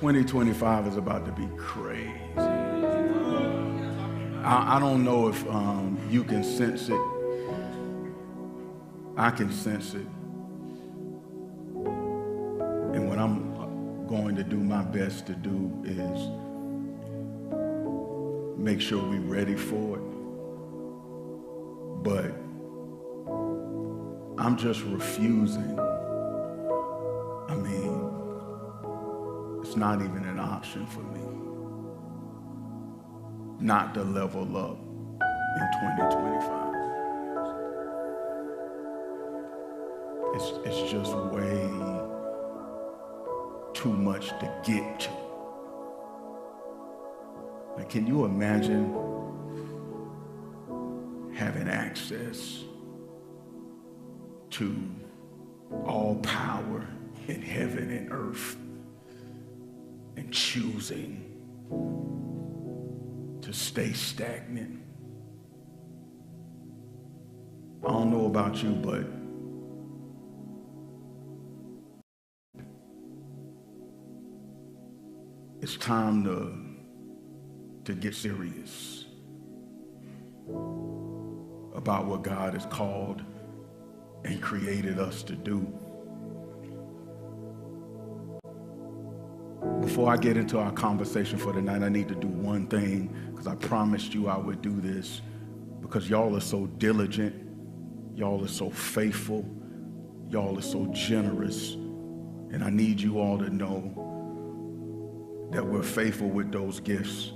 2025 is about to be crazy. I don't know if you can sense it. I can sense it. And what I'm going to do my best to do is make sure we're ready for it. But I'm just refusing. I mean, it's not even an option for me not to level up in 2025. It's just way too much to get to. Like, can you imagine having access to all power in heaven and earth and choosing to stay stagnant? I don't know about you, but it's time to get serious about what God has called and created us to do. Before I get into our conversation for tonight, I need to do one thing, because I promised you I would do this, because y'all are so diligent, y'all are so faithful, y'all are so generous, and I need you all to know that we're faithful with those gifts.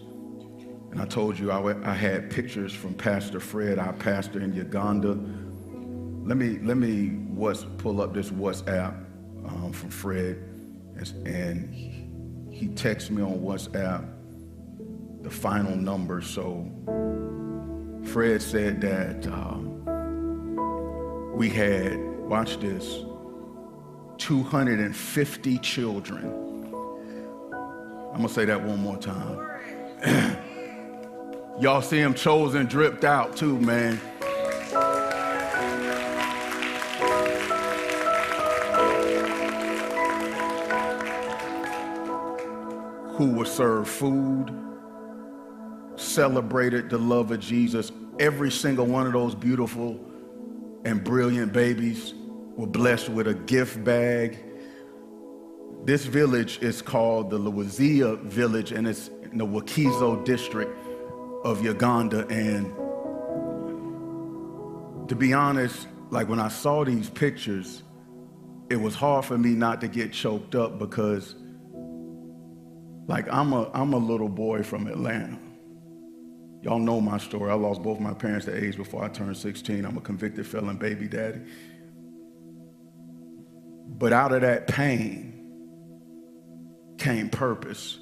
And I told you I had pictures from Pastor Fred, our pastor in Uganda. Let me pull up this WhatsApp from Fred, and he texts me on WhatsApp the final number. So Fred said that we had, watch this, 250 children. I'm gonna say that one more time. Y'all see him chosen, dripped out too, man. Who were served food, celebrated the love of Jesus. Every single one of those beautiful and brilliant babies were blessed with a gift bag. This village is called the Lwazia village, and it's in the Wakizo district of Uganda. And to be honest, like when I saw these pictures, it was hard for me not to get choked up, because like I'm a little boy from Atlanta. Y'all know my story. I lost both my parents at age before I turned 16. I'm a convicted felon baby daddy. But out of that pain came purpose.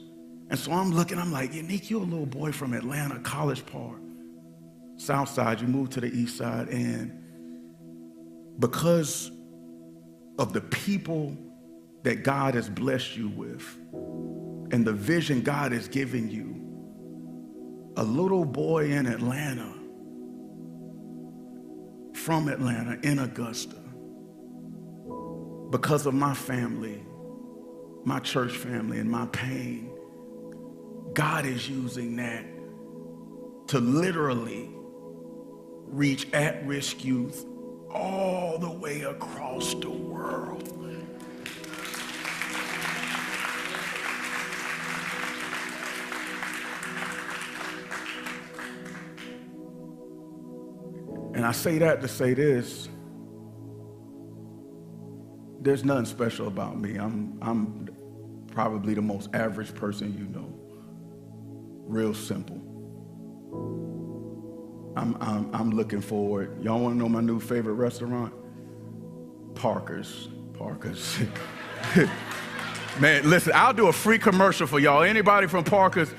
And so I'm looking, I'm like, Yannik, you're a little boy from Atlanta, College Park, South Side. You moved to the East Side, and because of the people that God has blessed you with and the vision God has given you, a little boy in Atlanta, from Atlanta, in Augusta, because of my family, my church family, and my pain, God is using that to literally reach at-risk youth all the way across the world. And I say that to say this: there's nothing special about me. I'm probably the most average person you know. Real simple. I'm looking forward. Y'all want to know my new favorite restaurant? Parker's. Man, listen, I'll do a free commercial for y'all. Anybody from Parker's?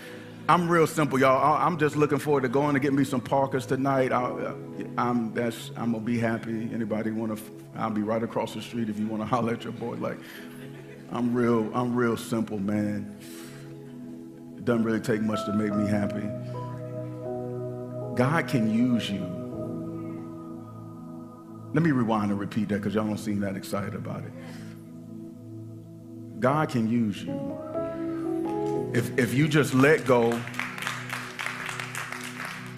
I'm real simple, y'all. I'm just looking forward to going to get me some Parker's tonight. I'm gonna be happy. Anybody want to? I'll be right across the street if you want to holler at your boy. Like, I'm real simple, man. It doesn't really take much to make me happy. God can use you. Let me rewind and repeat that, because y'all don't seem that excited about it. God can use you If you just let go,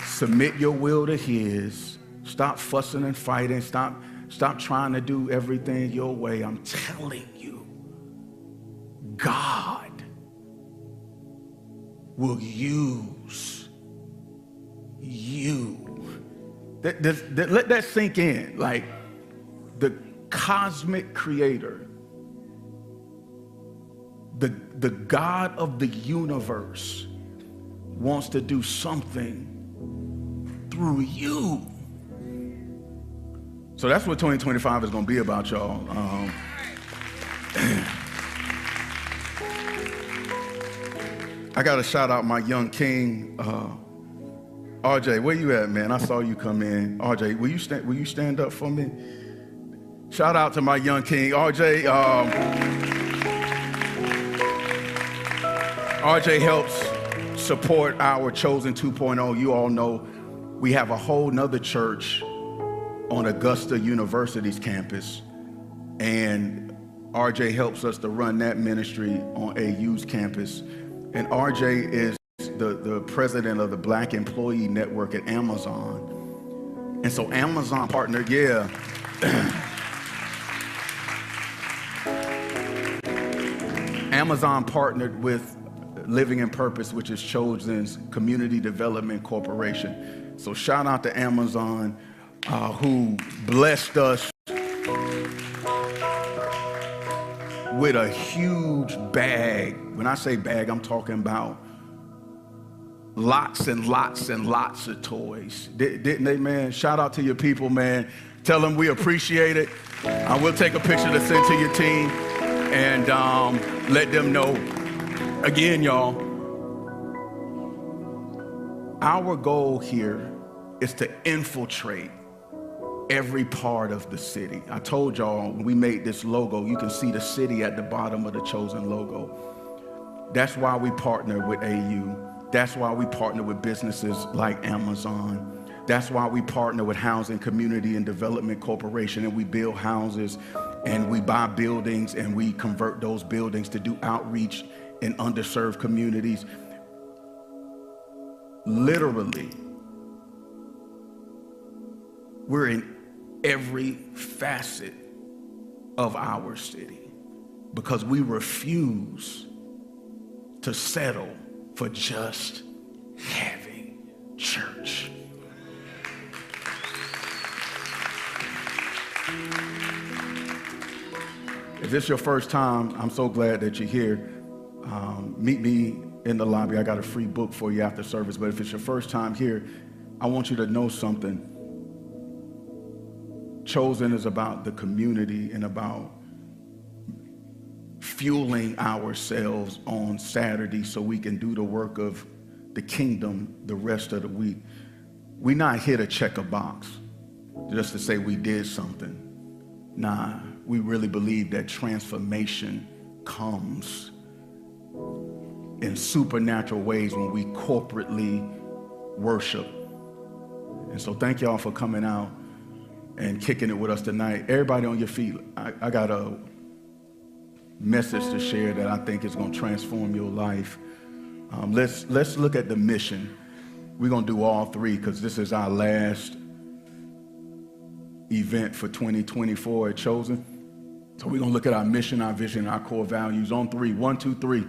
submit your will to his, stop fussing and fighting, stop trying to do everything your way, I'm telling you, God will use you. Let that sink in. Like, the cosmic creator, the God of the universe wants to do something through you. So that's what 2025 is going to be about, y'all. I got to shout out my young king, RJ. Where you at, man? I saw you come in. RJ, will you stand up for me? Shout out to my young king, RJ. RJ helps support our Chosen 2.0. You all know we have a whole nother church on Augusta University's campus, and RJ helps us to run that ministry on AU's campus. And RJ is the president of the Black Employee Network at Amazon. And so Amazon partnered, Amazon partnered with Living in Purpose, which is Chosen's Community Development Corporation. So shout out to Amazon, who blessed us with a huge bag. When I say bag, I'm talking about lots and lots and lots of toys. Didn't they, man? Shout out to your people, man. Tell them we appreciate it. I will take a picture to send to your team and let them know. Again, y'all, our goal here is to infiltrate every part of the city. I told y'all when we made this logo, you can see the city at the bottom of the Chosen logo. That's why we partner with AU. That's why we partner with businesses like Amazon. That's why we partner with Housing Community and Development Corporation, and we build houses and we buy buildings and we convert those buildings to do outreach in underserved communities. Literally, we're in every facet of our city because we refuse to settle for just having church. If this is your first time, I'm so glad that you're here. Meet me in the lobby. I got a free book for you after service. But if it's your first time here, I want you to know something. Chosen is about the community and about fueling ourselves on Saturday so we can do the work of the kingdom the rest of the week. We're not here to check a box just to say we did something. Nah, we really believe that transformation comes in supernatural ways when we corporately worship. And so thank y'all for coming out and kicking it with us tonight. Everybody on your feet, I got a message to share that I think is going to transform your life. Let's look at the mission. We're going to do all three because this is our last event for 2024 at Chosen. So we're going to look at our mission, our vision, our core values on three. 1, 2, 3.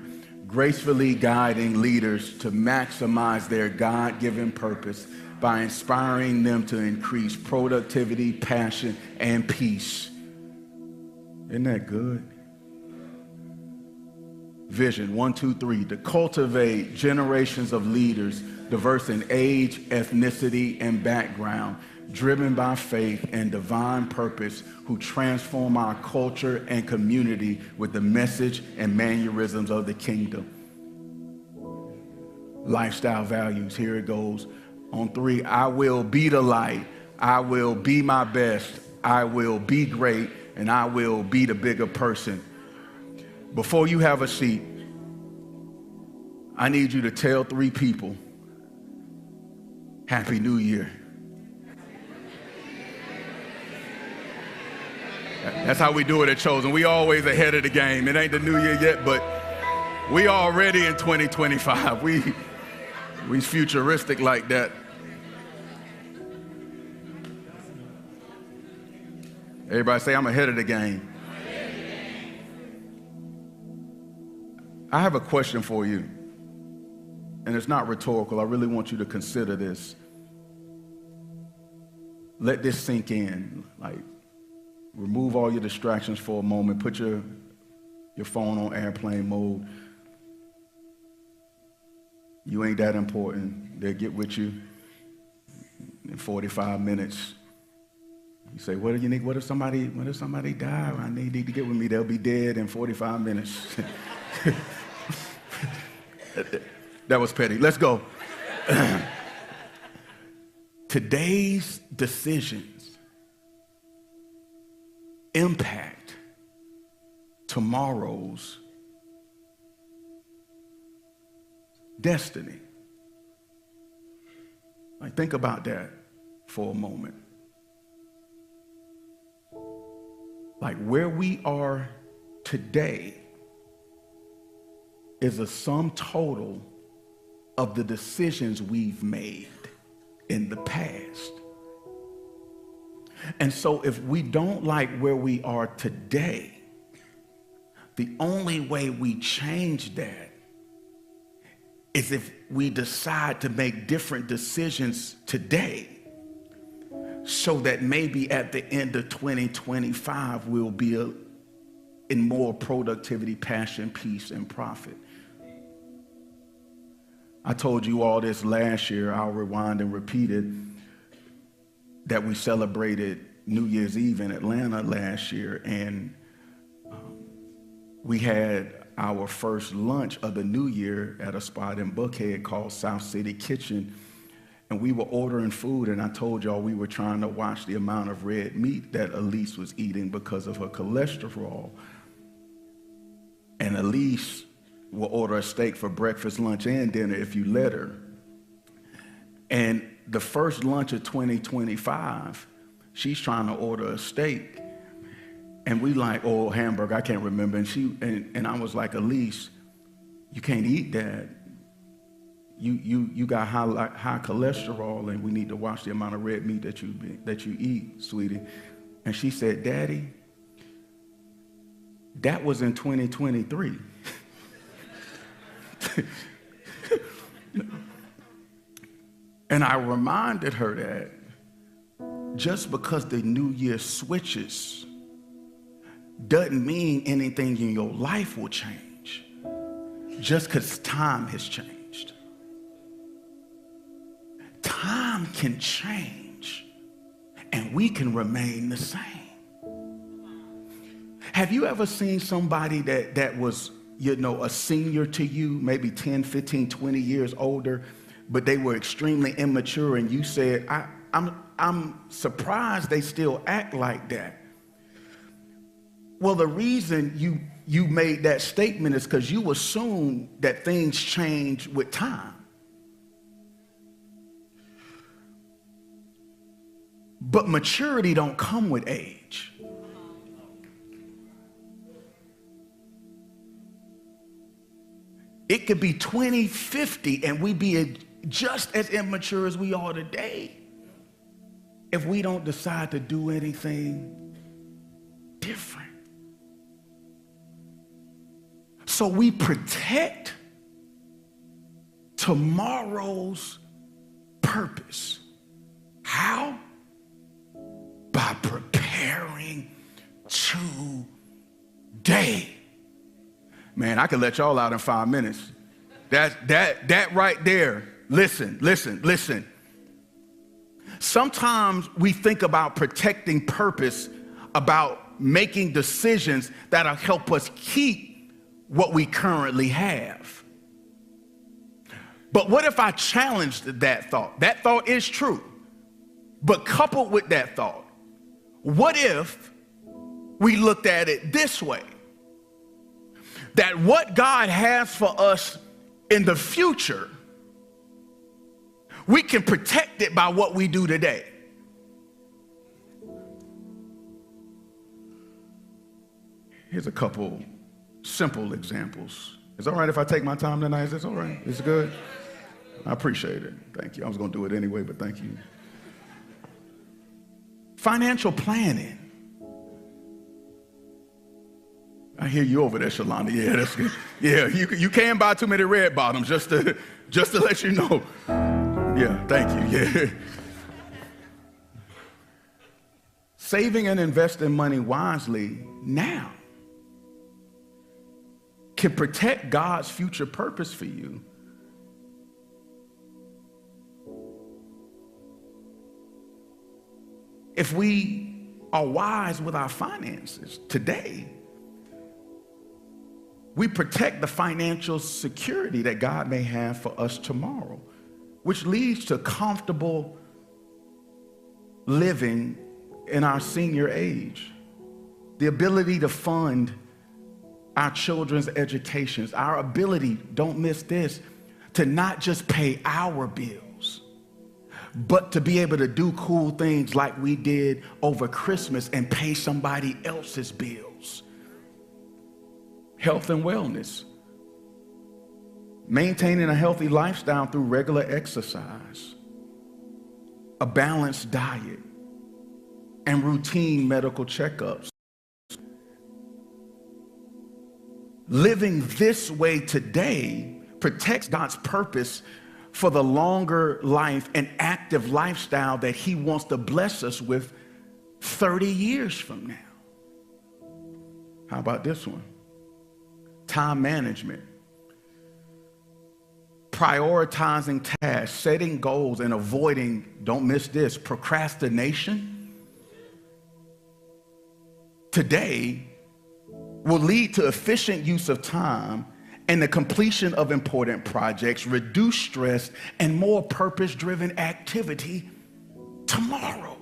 Gracefully guiding leaders to maximize their God-given purpose by inspiring them to increase productivity, passion, and peace. Isn't that good? Vision, 1, 2, 3, to cultivate generations of leaders diverse in age, ethnicity, and background, driven by faith and divine purpose, who transform our culture and community with the message and mannerisms of the kingdom. Lifestyle values, here it goes. On 3, I will be the light, I will be my best, I will be great, and I will be the bigger person. Before you have a seat, I need you to tell 3 people, Happy New Year. That's how we do it at Chosen. We always ahead of the game. It ain't the new year yet, but We already in 2025. We futuristic like that. Everybody say, I'm ahead of the game. I have a question for you, and it's not rhetorical. I really want you to consider this. Let this sink in. Like, remove all your distractions for a moment. Put your phone on airplane mode. You ain't that important. They'll get with you in 45 minutes. You say, what do you need? What if somebody die? I need to get with me. They'll be dead in 45 minutes. That was petty. Let's go. Today's decisions impact tomorrow's destiny. Like, think about that for a moment. Like, where we are today is a sum total of the decisions we've made in the past. And so if we don't like where we are today, the only way we change that is if we decide to make different decisions today, so that maybe at the end of 2025 we'll be in more productivity, passion, peace, and profit. I told you all this last year. I'll rewind and repeat it, that we celebrated New Year's Eve in Atlanta last year, and we had our first lunch of the new year at a spot in Buckhead called South City Kitchen. And we were ordering food, and I told y'all we were trying to watch the amount of red meat that Elise was eating because of her cholesterol. And Elise will order a steak for breakfast, lunch, and dinner if you let her. And the first lunch of 2025, she's trying to order a steak. And we like, oh, hamburger, I can't remember. And I was like, Elise, you can't eat that. You got high cholesterol, and we need to watch the amount of red meat that you eat, sweetie. And she said, Daddy, that was in 2023. And I reminded her that just because the new year switches doesn't mean anything in your life will change, just because time has changed. Time can change, and we can remain the same. Have you ever seen somebody that was, a senior to you, maybe 10, 15, 20 years older, but they were extremely immature, and you said, I'm surprised they still act like that? Well, the reason you made that statement is because you assume that things change with time. But maturity don't come with age. It could be 20, 50, and we be just as immature as we are today if we don't decide to do anything different. So we protect tomorrow's purpose. How? By preparing today. Man, I could let y'all out in 5 minutes. That right there. Listen. Sometimes we think about protecting purpose, about making decisions that'll help us keep what we currently have. But what if I challenged that thought? That thought is true. But coupled with that thought, what if we looked at it this way? That what God has for us in the future, we can protect it by what we do today. Here's a couple simple examples. It's all right if I take my time tonight? Is this all right? Is it good? I appreciate it. Thank you. I was going to do it anyway, but thank you. Financial planning. I hear you over there, Shalonda. Yeah, that's good. Yeah, you can't buy too many red bottoms, just to let you know. Yeah, thank you. Yeah. Saving and investing money wisely now can protect God's future purpose for you. If we are wise with our finances today, we protect the financial security that God may have for us tomorrow, which leads to comfortable living in our senior age, the ability to fund our children's educations, our ability, don't miss this, to not just pay our bills, but to be able to do cool things like we did over Christmas and pay somebody else's bills. Health and wellness. Maintaining a healthy lifestyle through regular exercise, a balanced diet, and routine medical checkups. Living this way today protects God's purpose for the longer life and active lifestyle that He wants to bless us with 30 years from now. How about this one? Time management. Prioritizing tasks, setting goals, and avoiding, don't miss this, procrastination today will lead to efficient use of time and the completion of important projects, reduce stress, and more purpose-driven activity tomorrow.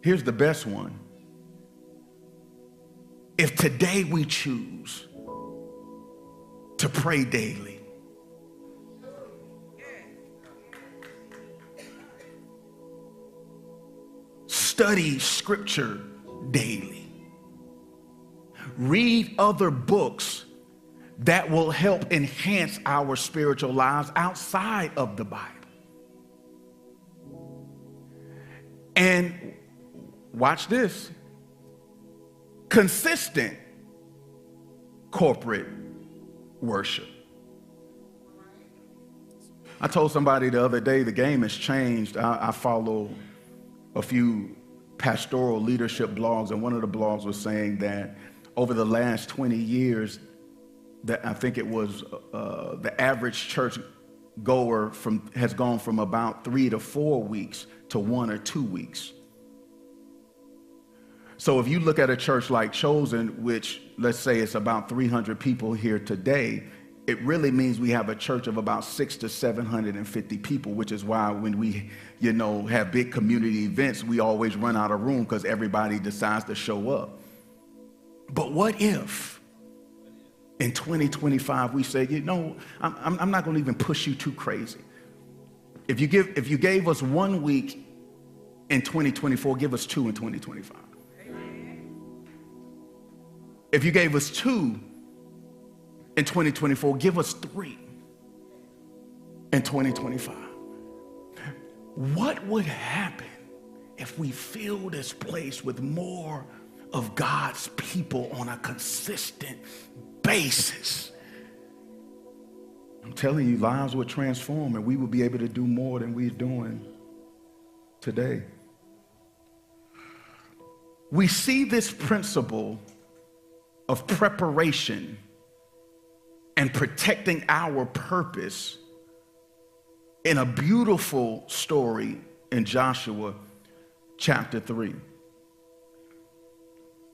Here's the best one. If today we choose to pray daily, study scripture daily, read other books that will help enhance our spiritual lives outside of the Bible, and watch this, consistent corporate worship. I told somebody the other day the game has changed. I follow a few pastoral leadership blogs, and one of the blogs was saying that over the last 20 years, that I think it was the average church goer has gone from about 3 to 4 weeks to 1 or 2 weeks. So if you look at a church like Chosen, which let's say it's about 300 people here today, it really means we have a church of about 600 to 750 people, which is why when we, have big community events, we always run out of room because everybody decides to show up. But what if in 2025 we say, I'm not going to even push you too crazy. If you gave us 1 week in 2024, give us 2 in 2025. If you gave us 2 in 2024, give us 3 in 2025. What would happen if we fill this place with more of God's people on a consistent basis? I'm telling you, lives would transform and we would be able to do more than we're doing today. We see this principle of preparation and protecting our purpose in a beautiful story in Joshua chapter 3.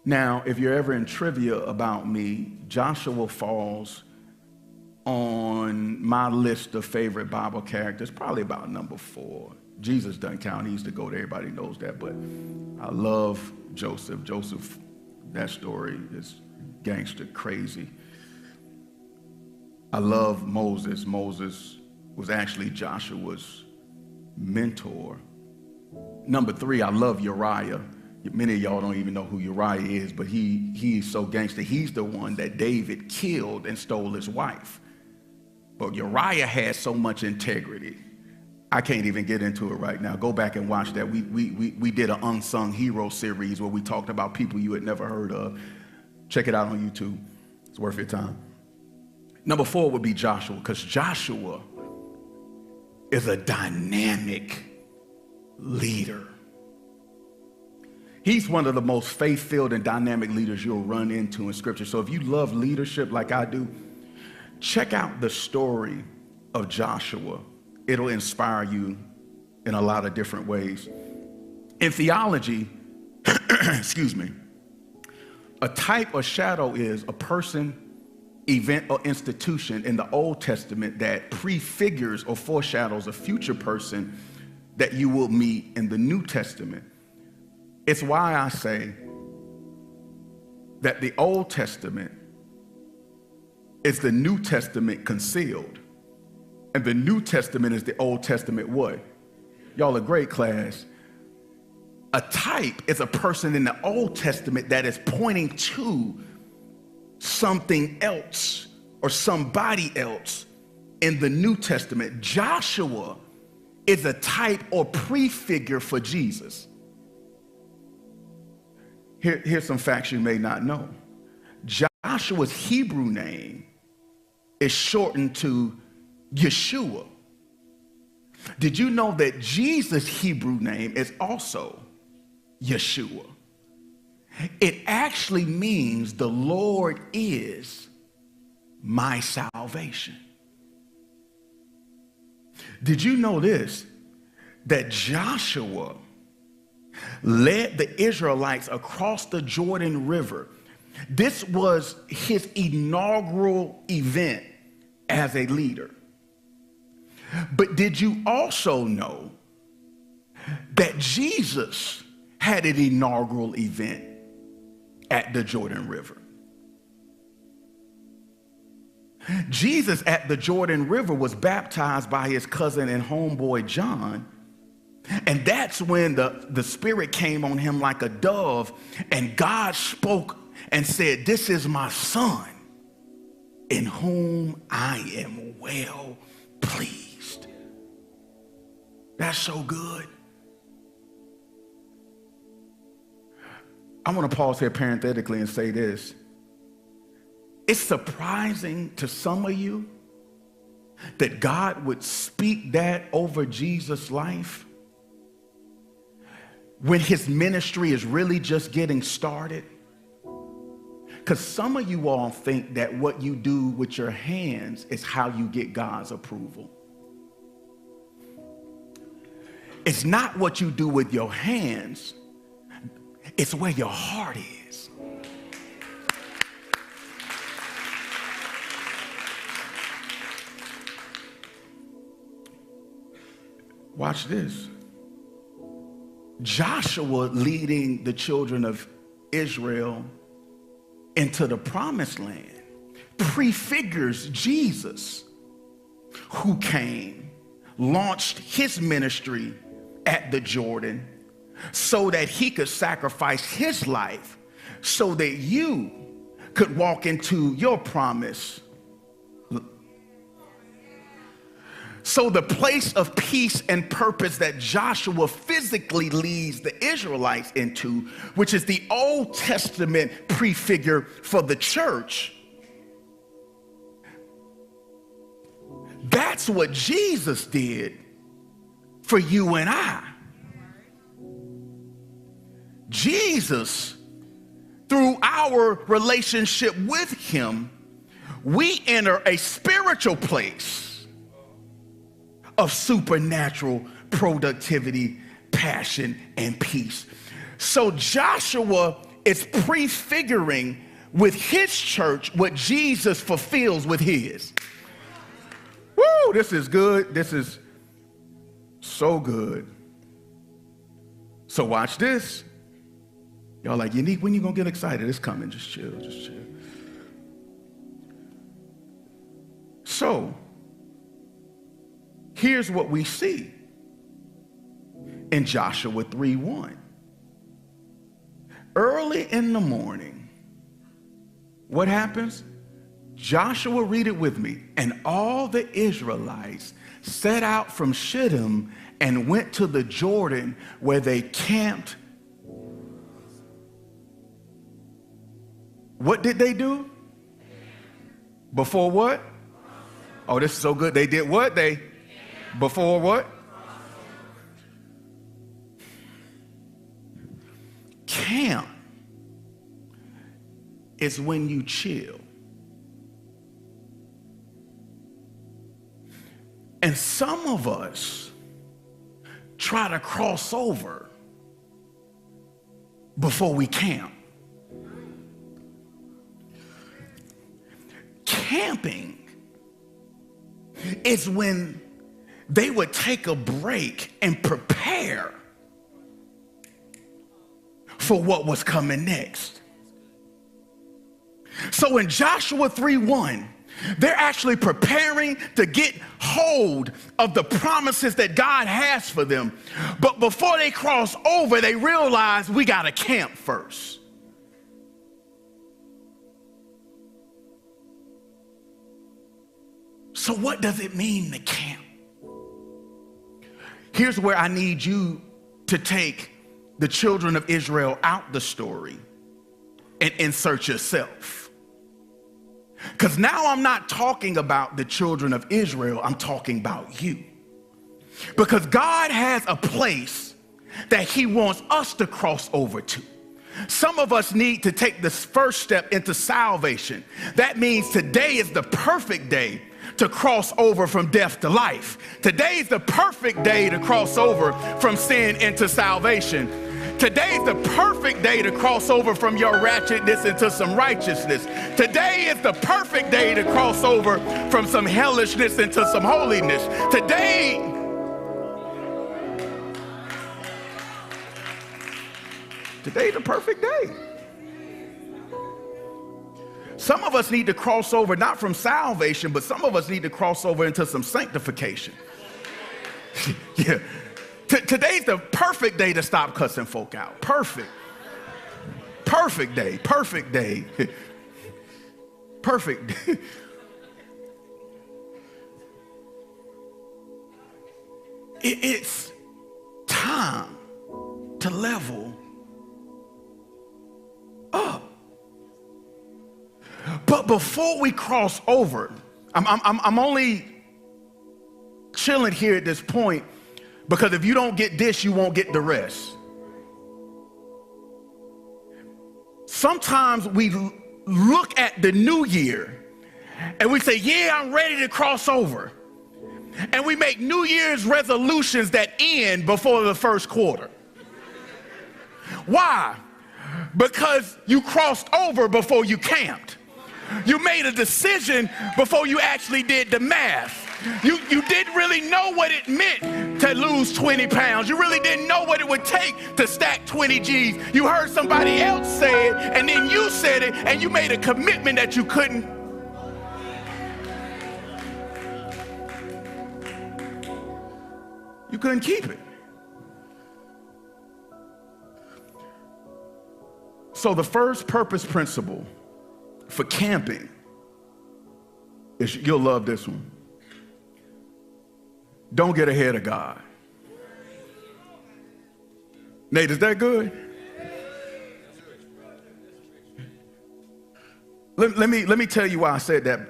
Now, if you're ever in trivia about me, Joshua falls on my list of favorite Bible characters, probably about number 4. Jesus doesn't count. He used to go there. Everybody knows that. But I love Joseph. Joseph, that story is gangster crazy. I love Moses. Moses was actually Joshua's mentor. Number 3, I love Uriah. Many of y'all don't even know who Uriah is, but he's so gangster. He's the one that David killed and stole his wife. But Uriah had so much integrity. I can't even get into it right now. Go back and watch that. We did an unsung hero series where we talked about people you had never heard of. Check it out on YouTube. It's worth your time. Number 4 would be Joshua, because Joshua is a dynamic leader. He's one of the most faith-filled and dynamic leaders you'll run into in Scripture. So if you love leadership like I do, check out the story of Joshua. It'll inspire you in a lot of different ways. In theology, excuse me, a type or shadow is a person, event, or institution in the Old Testament that prefigures or foreshadows a future person that you will meet in the New Testament. It's why I say that the Old Testament is the New Testament concealed, and the New Testament is the Old Testament what? Y'all a great class. A type is a person in the Old Testament that is pointing to something else or somebody else in the New Testament. Joshua is a type or prefigure for Jesus. Here's some facts you may not know. Joshua's Hebrew name is shortened to Yeshua. Did you know that Jesus' Hebrew name is also Yeshua? It actually means the Lord is my salvation. Did you know this? That Joshua led the Israelites across the Jordan River. This was his inaugural event as a leader. But did you also know that Jesus had an inaugural event at the Jordan River? Jesus at the Jordan River was baptized by his cousin and homeboy John. And that's when the Spirit came on him like a dove, and God spoke and said, "This is my son in whom I am well pleased." That's so good. I want to pause here parenthetically and say this. It's surprising to some of you that God would speak that over Jesus' life when his ministry is really just getting started. Because some of you all think that what you do with your hands is how you get God's approval. It's not what you do with your hands, it's where your heart is. Watch this. Joshua leading the children of Israel into the promised land prefigures Jesus, who came, launched his ministry at the Jordan so that he could sacrifice his life so that you could walk into your promise. So the place of peace and purpose that Joshua physically leads the Israelites into, which is the Old Testament prefigure for the church, that's what Jesus did for you and I. Jesus, through our relationship with him, we enter a spiritual place of supernatural productivity, passion, and peace. So Joshua is prefiguring with his church what Jesus fulfills with his. Woo, this is good. This is so good. So watch this. Y'all like, Yannik, when you gonna get excited? It's coming. Just chill, just chill. So here's what we see in Joshua 3:1. Early in the morning, what happens? Joshua, read it with me. And all the Israelites set out from Shittim and went to the Jordan, where they camped. What did they do? Before what? Oh, this is so good. They did what? Before what? Camp is when you chill. And some of us try to cross over before we camp. Camping is when they would take a break and prepare for what was coming next. So in Joshua 3:1, they're actually preparing to get hold of the promises that God has for them. But before they cross over, they realize we got to camp first. So what does it mean to camp? Here's where I need you to take the children of Israel out the story and insert yourself. Because now I'm not talking about the children of Israel, I'm talking about you. Because God has a place that he wants us to cross over to. Some of us need to take this first step into salvation. That means today is the perfect day to cross over from death to life. Today is the perfect day to cross over from sin into salvation. Today is the perfect day to cross over from your ratchetness into some righteousness. Today is the perfect day to cross over from some hellishness into some holiness. Today's the perfect day. Some of us need to cross over not from salvation, but some of us need to cross over into some sanctification. Yeah. Today's the perfect day to stop cussing folk out. Perfect. Perfect day. Perfect day. Perfect day. It's time to level up. But before we cross over, I'm only chilling here at this point because if you don't get this, you won't get the rest. Sometimes we look at the new year and we say, yeah, I'm ready to cross over. And we make New Year's resolutions that end before the first quarter. Why? Because you crossed over before you camped. You made a decision before you actually did the math. You didn't really know what it meant to lose 20 pounds. You really didn't know what it would take to stack 20 G's. You heard somebody else say it, and then you said it, and you made a commitment that you couldn't. You couldn't keep it. So the first purpose principle for camping is, you'll love this one. Don't get ahead of God. Nate, is that good? Let me tell you why I said that.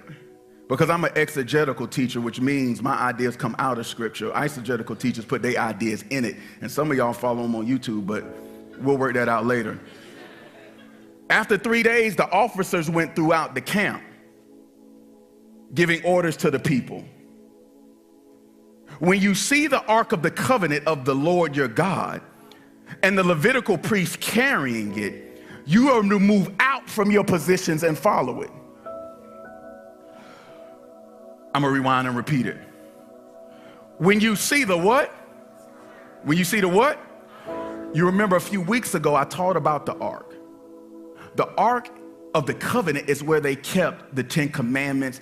Because I'm an exegetical teacher, which means my ideas come out of scripture. Eisegetical teachers put their ideas in it. And some of y'all follow them on YouTube, but we'll work that out later. After 3 days, the officers went throughout the camp, giving orders to the people. When you see the Ark of the Covenant of the Lord your God and the Levitical priest carrying it, you are to move out from your positions and follow it. I'm going to rewind and repeat it. When you see the what? When you see the what? You remember a few weeks ago I taught about the Ark. The Ark of the Covenant is where they kept the 10 Commandments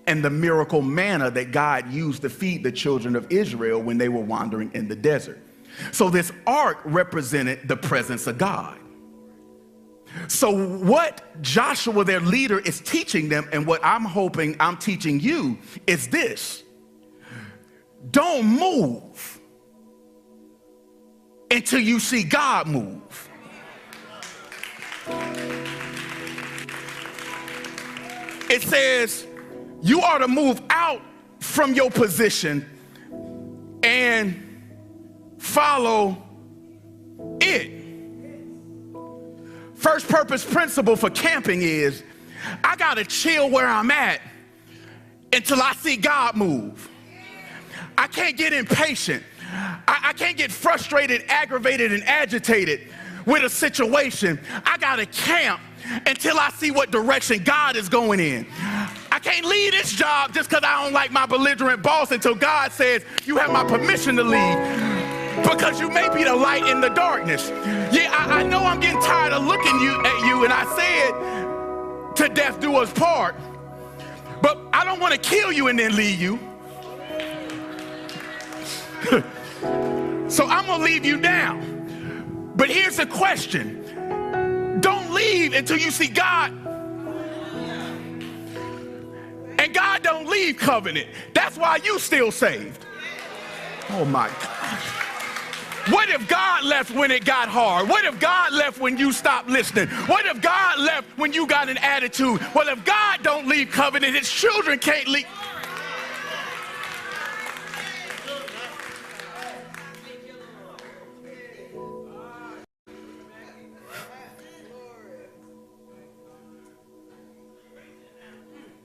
and the miracle manna that God used to feed the children of Israel when they were wandering in the desert. So this Ark represented the presence of God. So what Joshua, their leader, is teaching them, and what I'm hoping I'm teaching you, is this: don't move until you see God move. It says you are to move out from your position and follow it. First purpose principle for camping is I gotta chill where I'm at until I see God move. I can't get impatient. I can't get frustrated, aggravated, and agitated with a situation. I gotta camp until I see what direction God is going in. I can't leave this job just because I don't like my belligerent boss until God says you have my permission to leave, because you may be the light in the darkness. Yeah, I know I'm getting tired of looking at you, and I said to death do us part, but I don't want to kill you and then leave you. So I'm gonna leave you down. But here's the question: don't leave until you see God. And God don't leave covenant. That's why you still saved. Oh my God. What if God left when it got hard? What if God left when you stopped listening? What if God left when you got an attitude? Well, if God don't leave covenant, his children can't leave.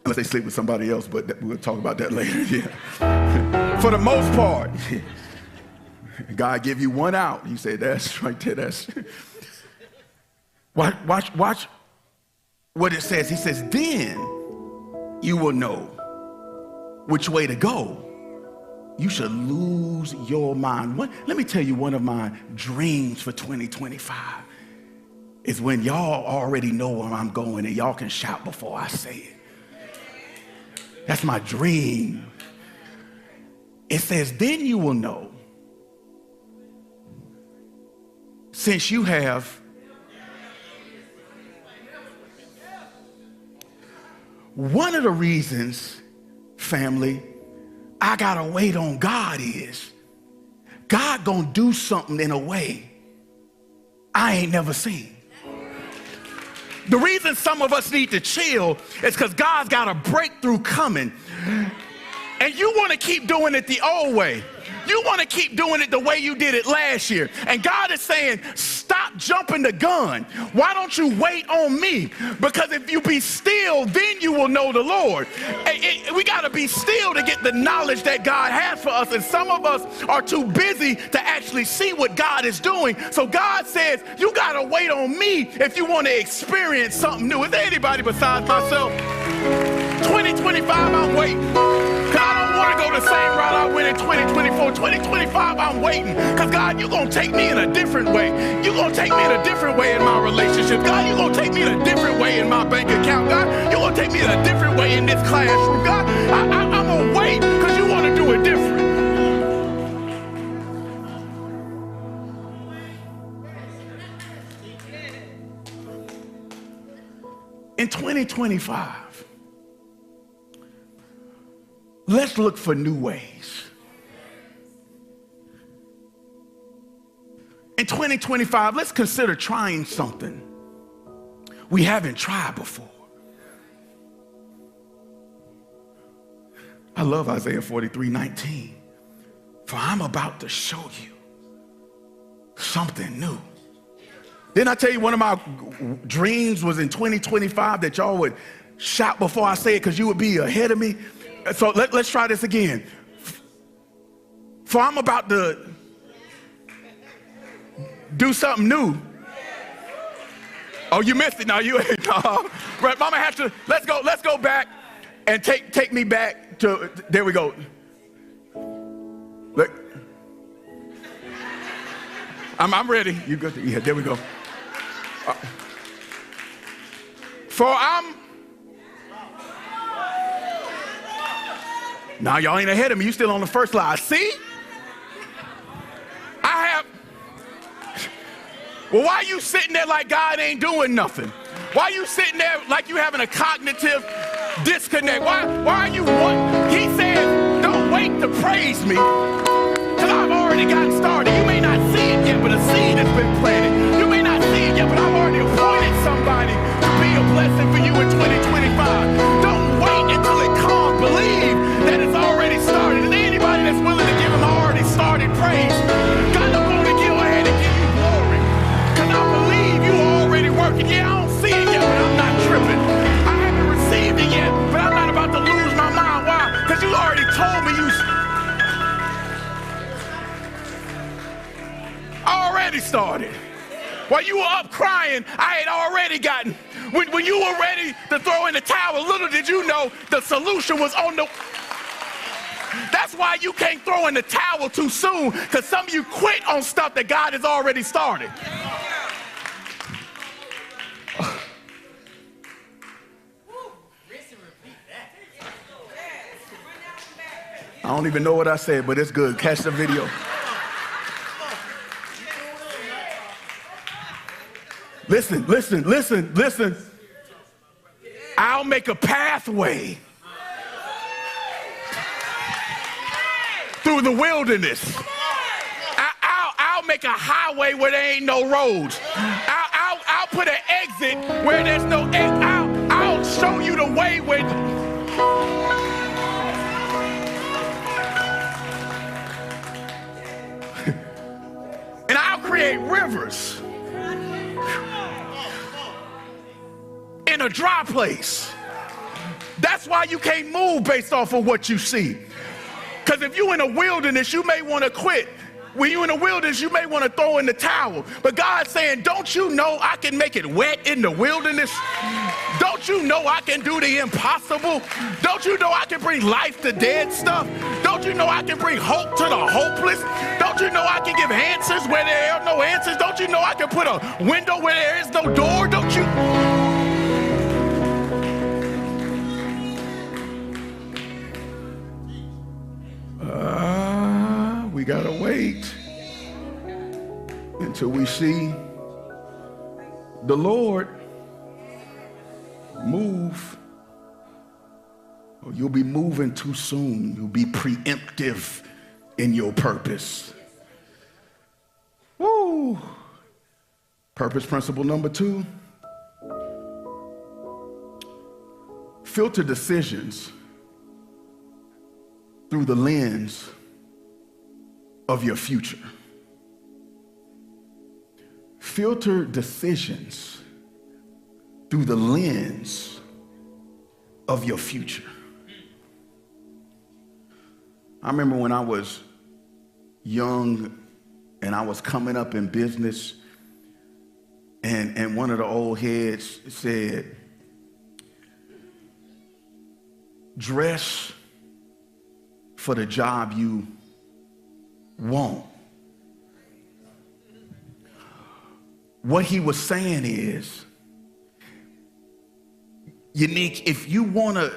Unless they sleep with somebody else, but we'll talk about that later. Yeah. For the most part, God give you one out. You say, that's right there, that's. Watch what it says. He says, then you will know which way to go. You should lose your mind. Let me tell you, one of my dreams for 2025 is when y'all already know where I'm going and y'all can shout before I say it. That's my dream. It says, then you will know, since you have one of the reasons, family, I gotta wait on God is God gonna do something in a way I ain't never seen. The reason some of us need to chill is because God's got a breakthrough coming. And you want to keep doing it the old way. You want to keep doing it the way you did it last year. And God is saying, stop jumping the gun. Why don't you wait on me? Because if you be still, then you will know the Lord. We got to be still to get the knowledge that God has for us. And some of us are too busy to actually see what God is doing. So God says, you got to wait on me if you want to experience something new. Is there anybody besides myself? 2025, I'm waiting. Because I don't want to go the same route I went in 2024. 2025, I'm waiting. Because God, you're going to take me in a different way. You're going to take me in a different way in my relationship. God, you're going to take me in a different way in my bank account. God, you're going to take me in a different way in this classroom. God, I'm going to wait because you want to do it different. In 2025, let's look for new ways. In 2025, let's consider trying something we haven't tried before. I love Isaiah 43:19. For I'm about to show you something new. Didn't I tell you one of my dreams was in 2025 that y'all would shout before I say it because you would be ahead of me? So let's try this again. For I'm about to do something new. Oh, you missed it. No, you ain't. No. Right, Mama have to. Let's go back and take me back to. There we go. Look, I'm ready. You go. Yeah, there we go. For I'm. Now y'all ain't ahead of me. You still on the first slide. See? I have. Well, why are you sitting there like God ain't doing nothing? Why are you sitting there like you having a cognitive disconnect? Why are you He said, don't wait to praise me, because I've already gotten started. You may not see it yet, but a seed has been planted. You may not see it yet, but I've already appointed somebody to be a blessing for you in 2025. Don't wait until it comes. Believe that it's already started. Is there anybody that's willing to give him already started praise? God, I'm going to go ahead and give you glory, because I believe you are already working. Yeah, I don't see it yet, but I'm not tripping. I haven't received it yet, but I'm not about to lose my mind. Why? Because you already told me you already started. While you were up crying, I had already gotten. When you were ready to throw in the towel, little did you know the solution was on the... That's why you can't throw in the towel too soon, because some of you quit on stuff that God has already started. I don't even know what I said, but it's good. Catch the video. Listen. I'll make a pathway through the wilderness. I'll make a highway where there ain't no roads. I'll put an exit where there's no exit. I'll show you the way where... And I'll create rivers in a dry place. That's why you can't move based off of what you see. Because if you're in a wilderness, you may want to quit. When you're in a wilderness, you may want to throw in the towel. But God's saying, don't you know I can make it wet in the wilderness? Don't you know I can do the impossible? Don't you know I can bring life to dead stuff? Don't you know I can bring hope to the hopeless? Don't you know I can give answers where there are no answers? Don't you know I can put a window where there is no door? Don't you? We gotta wait until we see the Lord move, or you'll be moving too soon. You'll be preemptive in your purpose. Woo! Purpose principle number 2. Filter decisions through the lens of your future. Filter decisions through the lens of your future. I remember when I was young and I was coming up in business, and one of the old heads said, dress for the job you want. What he was saying is, Yannik, if you want to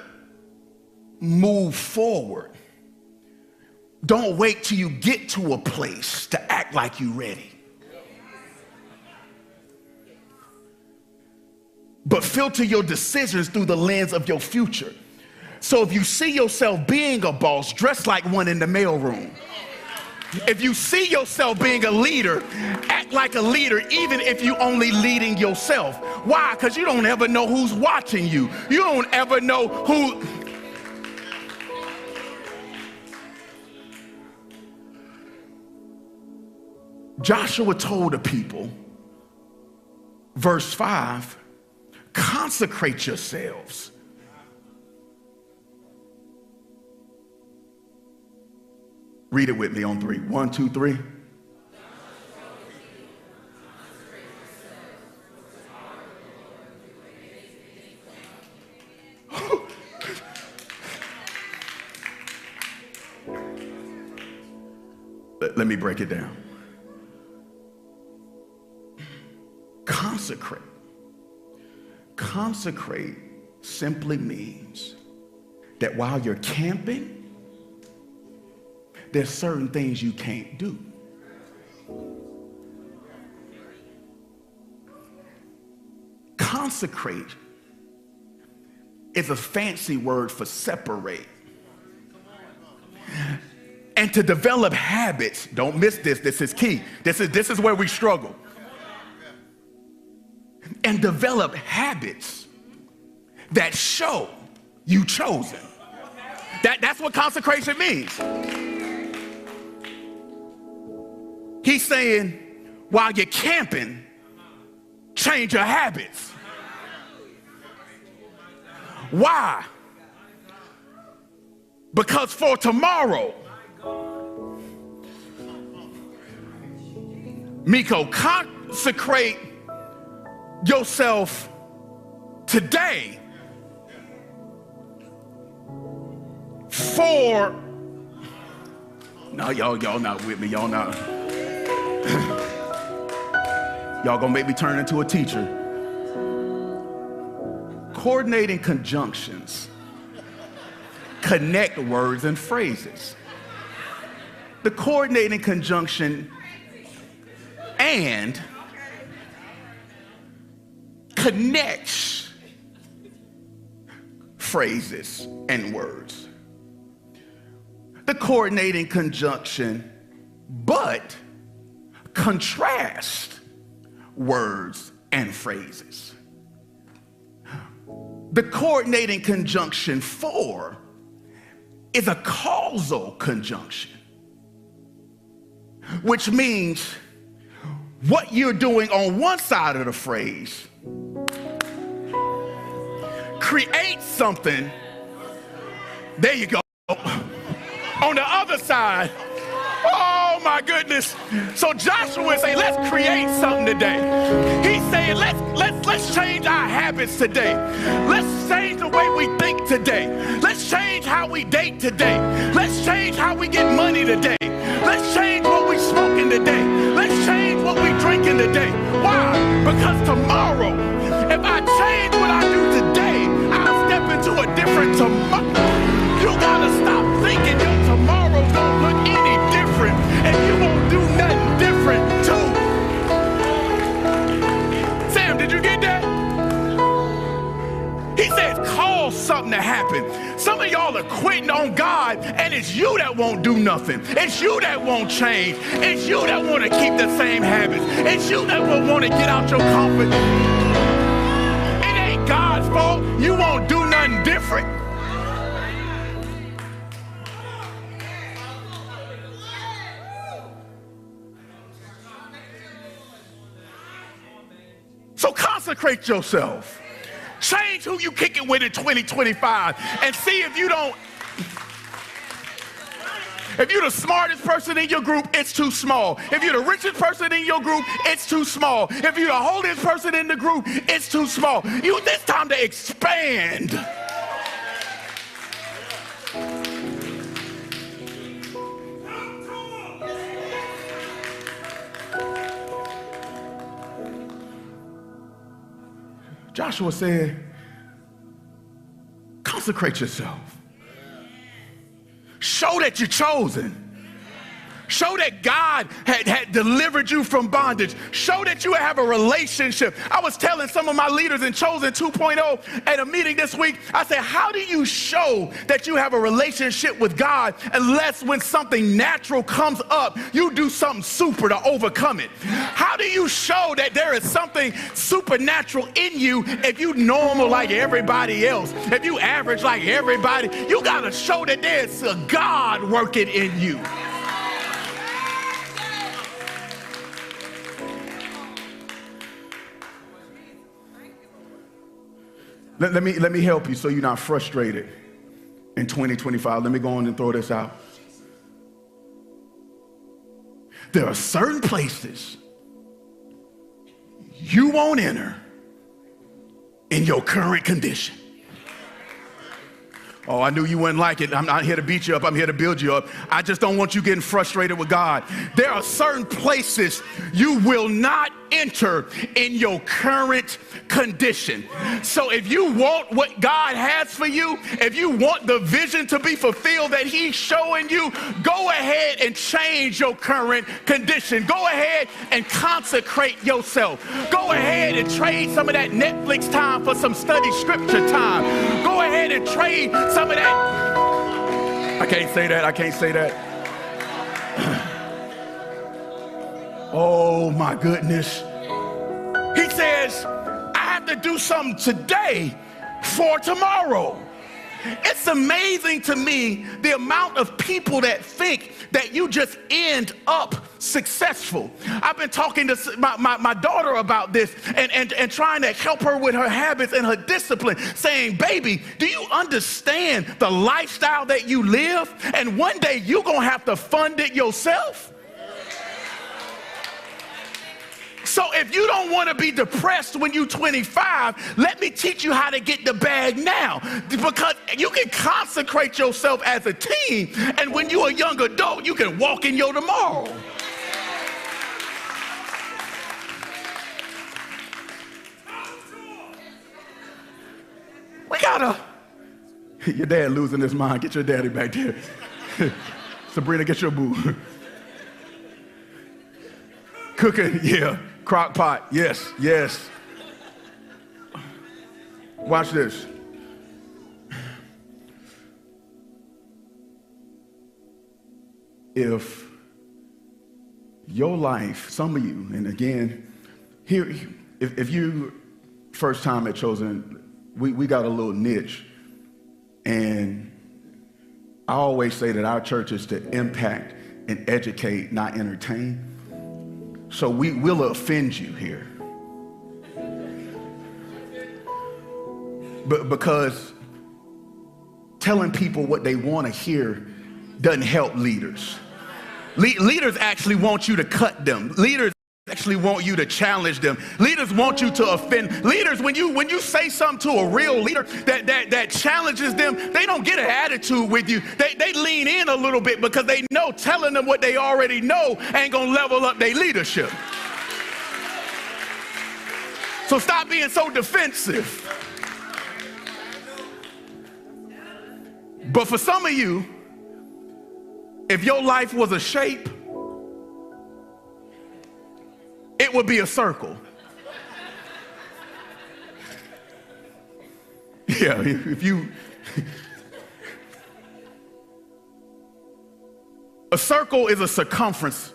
move forward, don't wait till you get to a place to act like you're ready. But filter your decisions through the lens of your future. So if you see yourself being a boss, dress like one in the mailroom. If you see yourself being a leader, act like a leader, even if you only leading yourself. Why? Because you don't ever know who's watching you. You don't ever know who... Joshua told the people, verse 5, consecrate yourselves. Read it with me on 3. 1, 2, 3. Let me break it down. Consecrate. Consecrate simply means that while you're camping, there's certain things you can't do. consecrate is a fancy word for separate. And to develop habits, don't miss this, this is key. This is where we struggle. And develop habits that show you chosen. That's what consecration means. He's saying, while you're camping, change your habits. Why? Because for tomorrow, Miko, consecrate yourself today for, no, y'all not with me, y'all not. Y'all gonna make me turn into a teacher. Coordinating conjunctions connect words and phrases. The coordinating conjunction and connects phrases and words. The coordinating conjunction but contrast words and phrases. The coordinating conjunction for is a causal conjunction, which means what you're doing on one side of the phrase creates something, there you go, on the other side. Oh my goodness. So Joshua is saying, let's create something today. He's saying, let's change our habits today. Let's change the way we think today. Let's change how we date today. Let's change how we get money today. Let's change what we smoking today. Let's change what we drinking today. Why? Because tomorrow, if I change what I do today, I'll step into a different tomorrow. You gotta stop thinking your tomorrow's gonna look any different and you won't do nothing different too. Sam, did you get that? He says cause something to happen. Some of y'all are quitting on God and it's you that won't do nothing. It's you that won't change. It's you that want to keep the same habits. It's you that will want to get out your comfort. It ain't God's fault. You won't do nothing different. So consecrate yourself. Change who you kick it with in 2025 and see if you don't. If you're the smartest person in your group, it's too small. If you're the richest person in your group, it's too small. If you're the holiest person in the group, it's too small. It's time to expand. Joshua said, consecrate yourself. Show that you're chosen. Show that God had delivered you from bondage. Show that you have a relationship. I was telling some of my leaders in Chosen 2.0 at a meeting this week, I said, how do you show that you have a relationship with God unless when something natural comes up, you do something super to overcome it? How do you show that there is something supernatural in you if you normal like everybody else? If you average like everybody, you got to show that there's a God working in you. Let me help you so you're not frustrated in 2025. Let me go on and throw this out. There are certain places you won't enter in your current condition. Oh, I knew you wouldn't like it. I'm not here to beat you up. I'm here to build you up. I just don't want you getting frustrated with God. There are certain places you will not enter in your current condition. So if you want what God has for you, if you want the vision to be fulfilled that he's showing you, go ahead and change your current condition. Go ahead and consecrate yourself. Go ahead and trade some of that Netflix time for some study scripture time. Go ahead and trade some of that. I can't say that. I can't say that. Oh my goodness. He says, I have to do something today for tomorrow. It's amazing to me the amount of people that think that you just end up successful. I've been talking to my daughter about this and trying to help her with her habits and her discipline, saying, baby, do you understand the lifestyle that you live? And one day you're going to have to fund it yourself. So if you don't want to be depressed when you're 25, let me teach you how to get the bag now. Because you can consecrate yourself as a teen, and when you're a young adult, you can walk in your tomorrow. We gotta... Your dad losing his mind. Get your daddy back there. Sabrina, get your boo. Cooking, yeah. Crock pot, yes, yes. Watch this. If your life, some of you, and again, here, if you first time at Chosen, we got a little niche, and I always say that our church is to impact and educate, not entertain. So we will offend you here. But because telling people what they want to hear doesn't help leaders. Leaders actually want you to cut them. Leaders actually want you to challenge them. Leaders want you to offend. Leaders, when you say something to a real leader that challenges them, they don't get an attitude with you. They lean in a little bit because they know telling them what they already know ain't gonna level up their leadership. So stop being so defensive. But for some of you, if your life was a shape, it would be a circle. Yeah, if you... A circle is a circumference,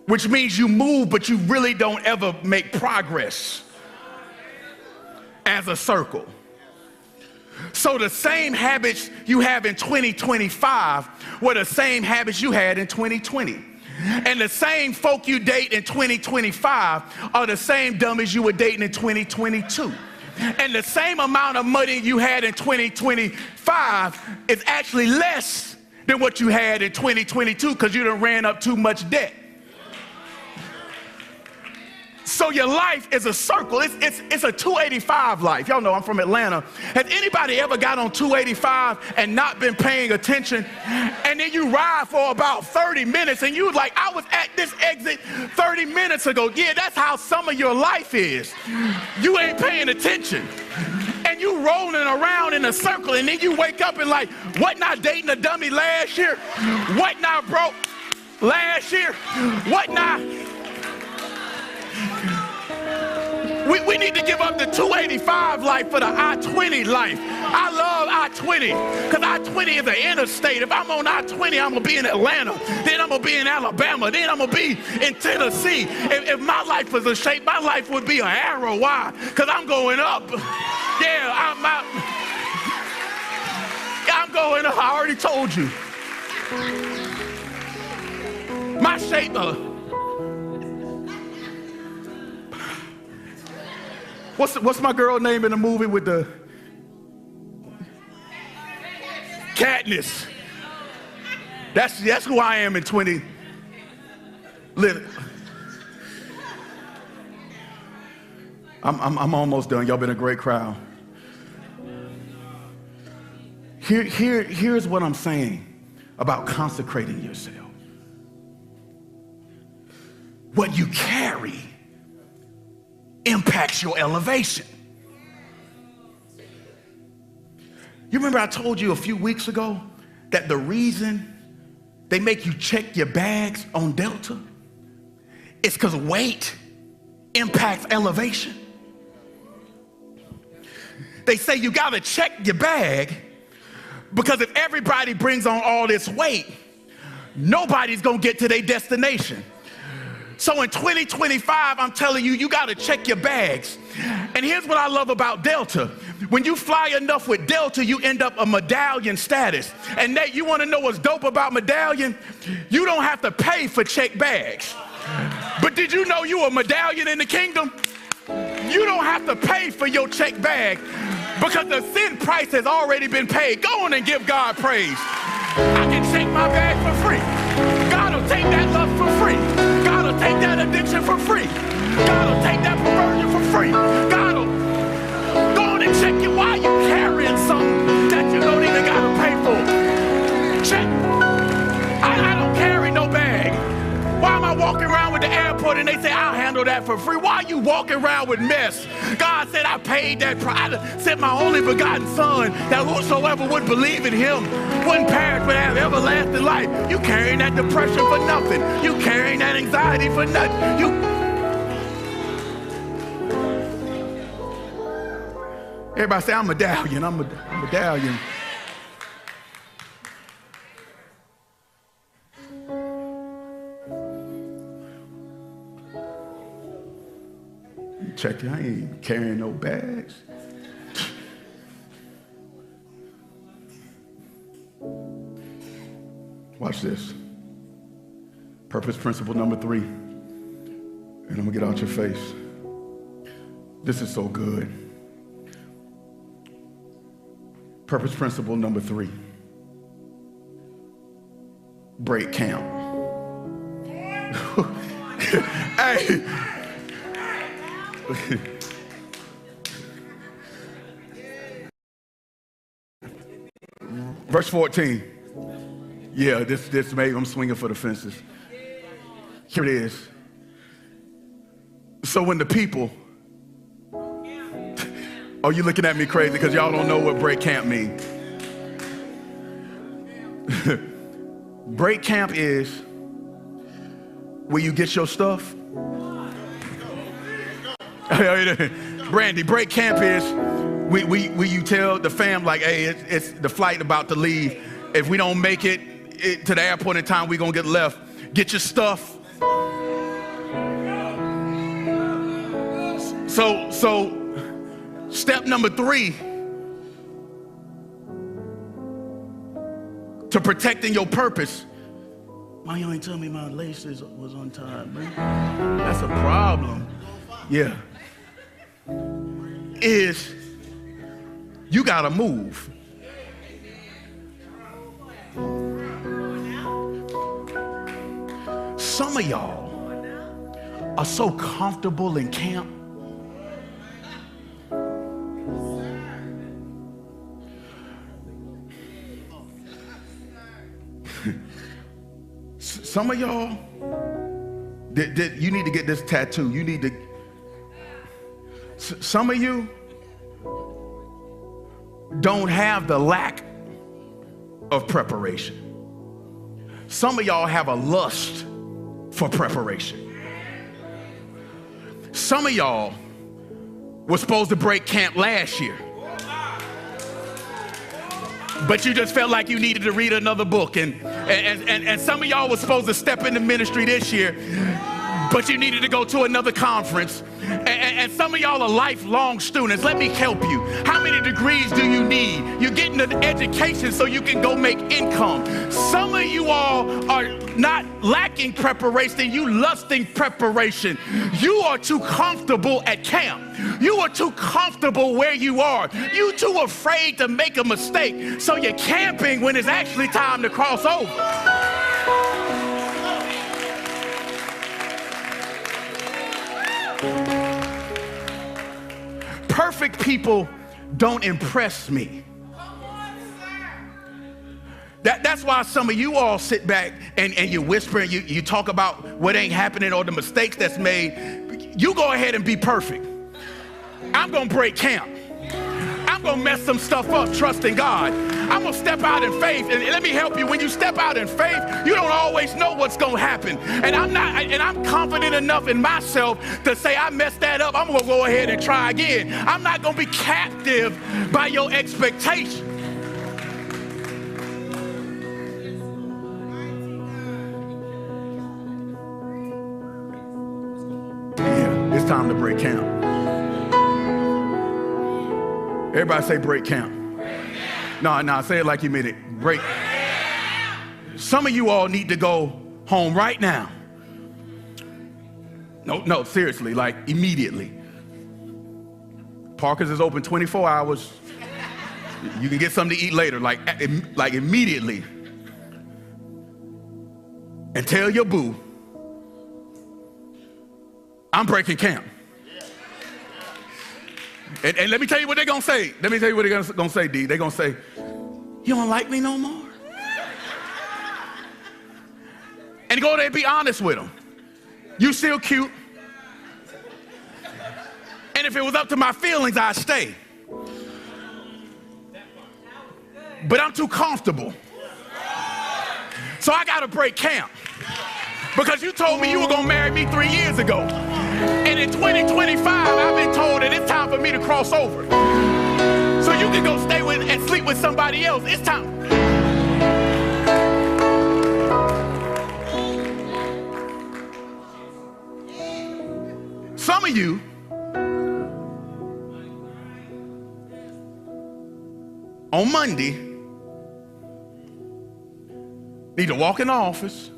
which means you move, but you really don't ever make progress as a circle. So the same habits you have in 2025 were the same habits you had in 2020. And the same folk you date in 2025 are the same dummies you were dating in 2022. And the same amount of money you had in 2025 is actually less than what you had in 2022 because you done ran up too much debt. So your life is a circle. It's a 285 life. Y'all know I'm from Atlanta. Has anybody ever got on 285 and not been paying attention? And then you ride for about 30 minutes and you like, I was at this exit 30 minutes ago. Yeah, that's how some of your life is. You ain't paying attention. And you rolling around in a circle, and then you wake up and like, wasn't I dating a dummy last year? Wasn't I broke last year? Wasn't I? We need to give up the 285 life for the I-20 life. I love I-20 because I-20 is an interstate. If I'm on I-20, I'm going to be in Atlanta. Then I'm going to be in Alabama. Then I'm going to be in Tennessee. If my life was a shape, my life would be an arrow. Why? Because I'm going up. Yeah, I'm going up. I already told you. My shape, What's my girl name in the movie with the Katniss? That's who I am in 20. I'm almost done. Y'all been a great crowd. Here's what I'm saying about consecrating yourself. What you carry impacts your elevation. You remember I told you a few weeks ago that the reason they make you check your bags on Delta is because weight impacts elevation. They say you got to check your bag because if everybody brings on all this weight, nobody's going to get to their destination. So in 2025, I'm telling you, you got to check your bags. And here's what I love about Delta. When you fly enough with Delta, you end up a medallion status. And Nate, you want to know what's dope about medallion? You don't have to pay for checked bags. But did you know you a medallion in the kingdom? You don't have to pay for your checked bag because the sin price has already been paid. Go on and give God praise. I can check my bag for free. God will take that lust for free. God will take that addiction for free. God will take that perversion for free. God will go on and check you while you're carrying something that you don't even got to pay for. Check. I don't carry no bag. Why am I walking around with the airport and they say I'll handle that for free? Why are you walking around with mess? God said I paid that price. I sent my only begotten son that whosoever would believe in him wouldn't perish but have everlasting life. You carrying that depression for nothing. You carrying that anxiety for nothing. Everybody say I'm a medallion. I'm a medallion. Check it, I ain't carrying no bags. Watch this. Purpose principle number 3. And I'm gonna get out your face. This is so good. Purpose principle number 3. Break camp. Hey. Verse 14. Yeah, this maybe I'm swinging for the fences. Here it is. So when the people, oh, you looking at me crazy because y'all don't know what break camp means. Break camp is where you get your stuff. Brandy, break camp is we you tell the fam like, hey, it's the flight about to leave. If we don't make it to the airport in time, we're gonna get left. Get your stuff. So step number 3 to protecting your purpose. Why you ain't tell me my laces was on time, man? That's a problem. Yeah. Is you gotta move. Some of y'all are so comfortable in camp. Some of y'all, you need to get this tattoo. You need to. Some of you don't have the lack of preparation. Some of y'all have a lust for preparation. Some of y'all were supposed to break camp last year, but you just felt like you needed to read another book. And some of y'all were supposed to step into ministry this year, but you needed to go to another conference. And some of y'all are lifelong students. Let me help you. How many degrees do you need? You're getting an education so you can go make income. Some of you all are not lacking preparation, you lusting preparation. You are too comfortable at camp. You are too comfortable where you are. You too afraid to make a mistake, so you're camping when it's actually time to cross over. Perfect people don't impress me. That's why some of you all sit back and you whisper and you talk about what ain't happening or the mistakes that's made. You go ahead and be perfect. I'm going to break camp. I'm going to mess some stuff up trusting God. I'm going to step out in faith. And let me help you. When you step out in faith, you don't always know what's going to happen. And I'm confident enough in myself to say I messed that up. I'm going to go ahead and try again. I'm not going to be captive by your expectation. Yeah, it's time to break camp. Everybody say break camp. No, say it like you meant it. Break. Some of you all need to go home right now. No, seriously, like immediately. Parker's is open 24 hours. You can get something to eat later, like immediately. And tell your boo, I'm breaking camp. And let me tell you what they're going to say. Let me tell you what they're going to say, D. They're going to say, you don't like me no more? And go there and be honest with them. You still cute. And if it was up to my feelings, I'd stay. But I'm too comfortable. So I got to break camp. Because you told me you were going to marry me 3 years ago. And in 2025, I've been told that it's time for me to cross over. So you can go stay with and sleep with somebody else. It's time. Some of you on Monday need to walk in the office,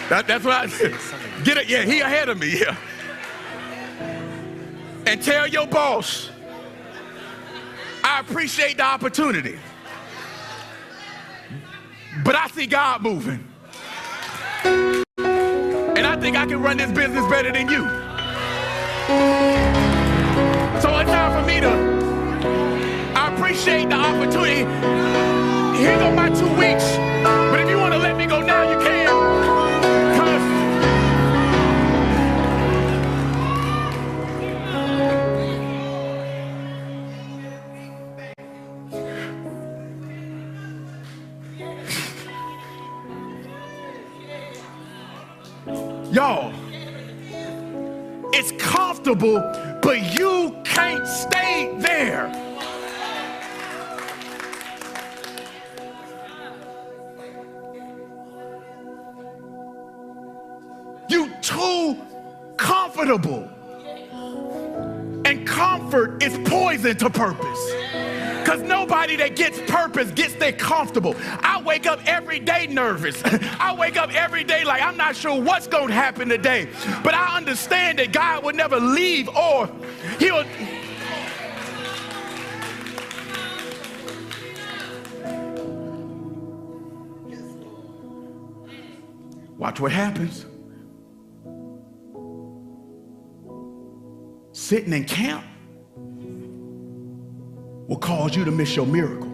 that's what I get it. Yeah, he ahead of me. Yeah, and tell your boss, I appreciate the opportunity, but I see God moving, and I think I can run this business better than you. So it's time for me I appreciate the opportunity. Here go my 2 weeks, but if you want to let me go now, you can. Y'all, it's comfortable, but you can't stay there. You too comfortable. And comfort is poison to purpose. Because nobody that gets purpose gets there comfortable. I wake up every day nervous. I wake up every day like I'm not sure what's going to happen today. But I understand that God will never leave or he'll... Watch what happens. Sitting in camp will cause you to miss your miracle.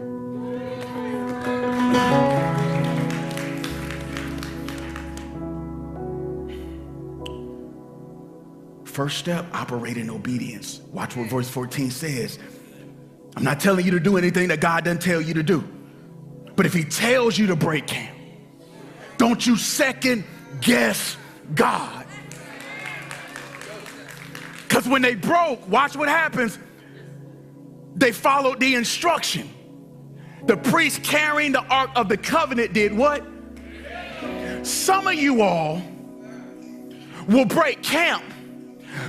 First step, operate in obedience. Watch what verse 14 says. I'm not telling you to do anything that God doesn't tell you to do. But if he tells you to break camp, don't you second guess God. Because when they broke, watch what happens. They followed the instruction. The priest carrying the Ark of the Covenant did what? Some of you all will break camp,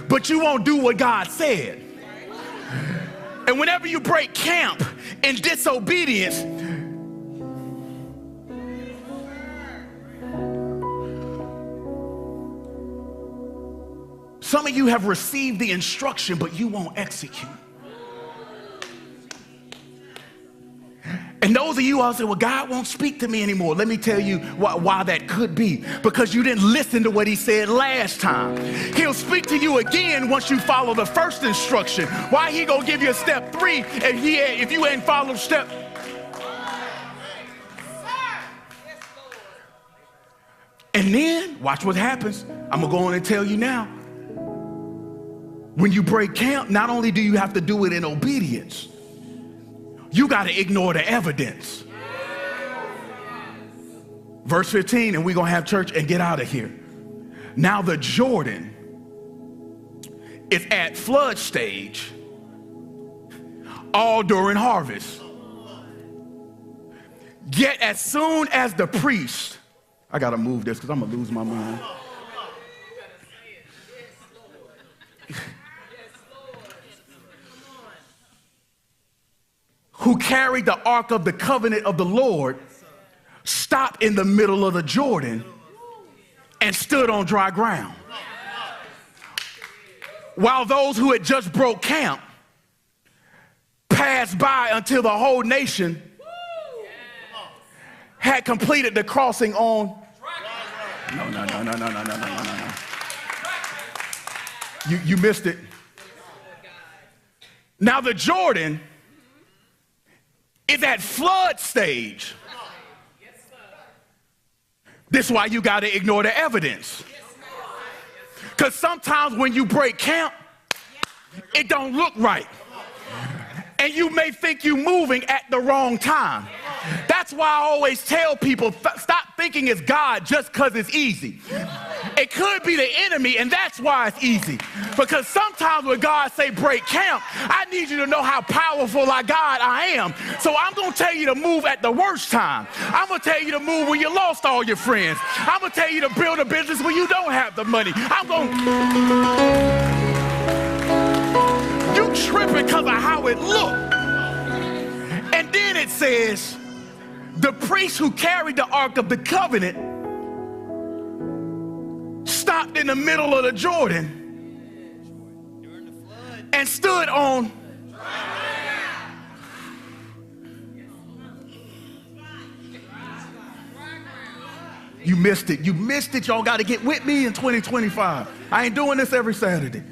but you won't do what God said. And whenever you break camp in disobedience, some of you have received the instruction, but you won't execute. And those of you all say, well, God won't speak to me anymore. Let me tell you why that could be. Because you didn't listen to what he said last time. He'll speak to you again once you follow the first instruction. Why he gonna give you a step 3 if you ain't followed step? And then, watch what happens. I'm gonna go on and tell you now. When you break camp, not only do you have to do it in obedience, you got to ignore the evidence. Verse 15, and we're going to have church and get out of here. Now the Jordan is at flood stage all during harvest. Yet as soon as the priest, I got to move this because I'm going to lose my mind. Who carried the ark of the covenant of the Lord, stopped in the middle of the Jordan and stood on dry ground. While those who had just broke camp passed by until the whole nation had completed the crossing on. No. You missed it. Now the Jordan is at flood stage. This is why you got to ignore the evidence. Because sometimes when you break camp, it don't look right. And you may think you're moving at the wrong time. That's why I always tell people, stop thinking it's God just because it's easy. It could be the enemy, and that's why it's easy. Because sometimes when God say break camp, I need you to know how powerful God I am. So I'm going to tell you to move at the worst time. I'm going to tell you to move when you lost all your friends. I'm going to tell you to build a business when you don't have the money. You tripping because of how it looked. And then it says, the priest who carried the Ark of the Covenant stopped in the middle of the Jordan and stood on. You missed it. You missed it. Y'all got to get with me in 2025. I ain't doing this every Saturday.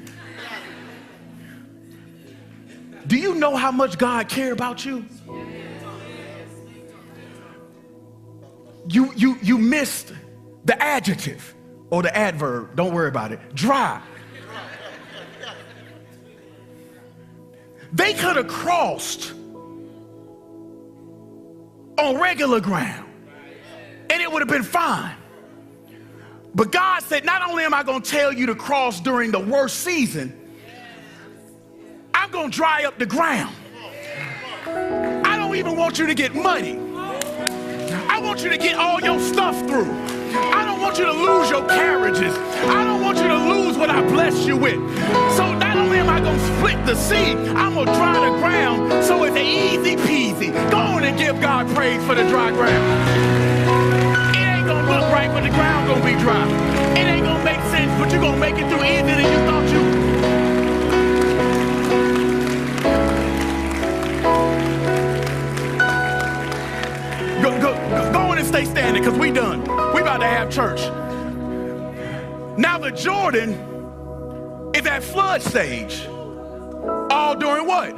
Do you know how much God cares about you? You missed the adjective or the adverb. Don't worry about it. Dry. They could have crossed on regular ground and it would have been fine. But God said, not only am I going to tell you to cross during the worst season, I'm going to dry up the ground. I don't even want you to get money. I want you to get all your stuff through. I don't want you to lose your carriages. I don't want you to lose what I bless you with. So not only am I going to split the sea, I'm going to dry the ground so it's easy peasy. Go on and give God praise for the dry ground. It ain't going to look right, but the ground going to be dry. It ain't going to make sense, but you're going to make it through easier than you thought you. Go on and stay standing because we done. We about to have church. Now the Jordan is at flood stage. All during what?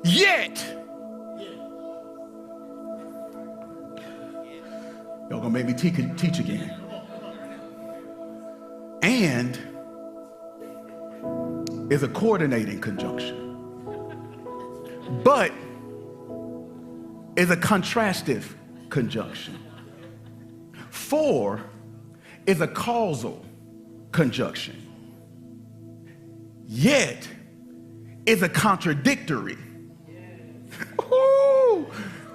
Yet. Y'all gonna make me teach again. And is a coordinating conjunction. But is a contrastive conjunction. For is a causal conjunction. Yet is a contradictory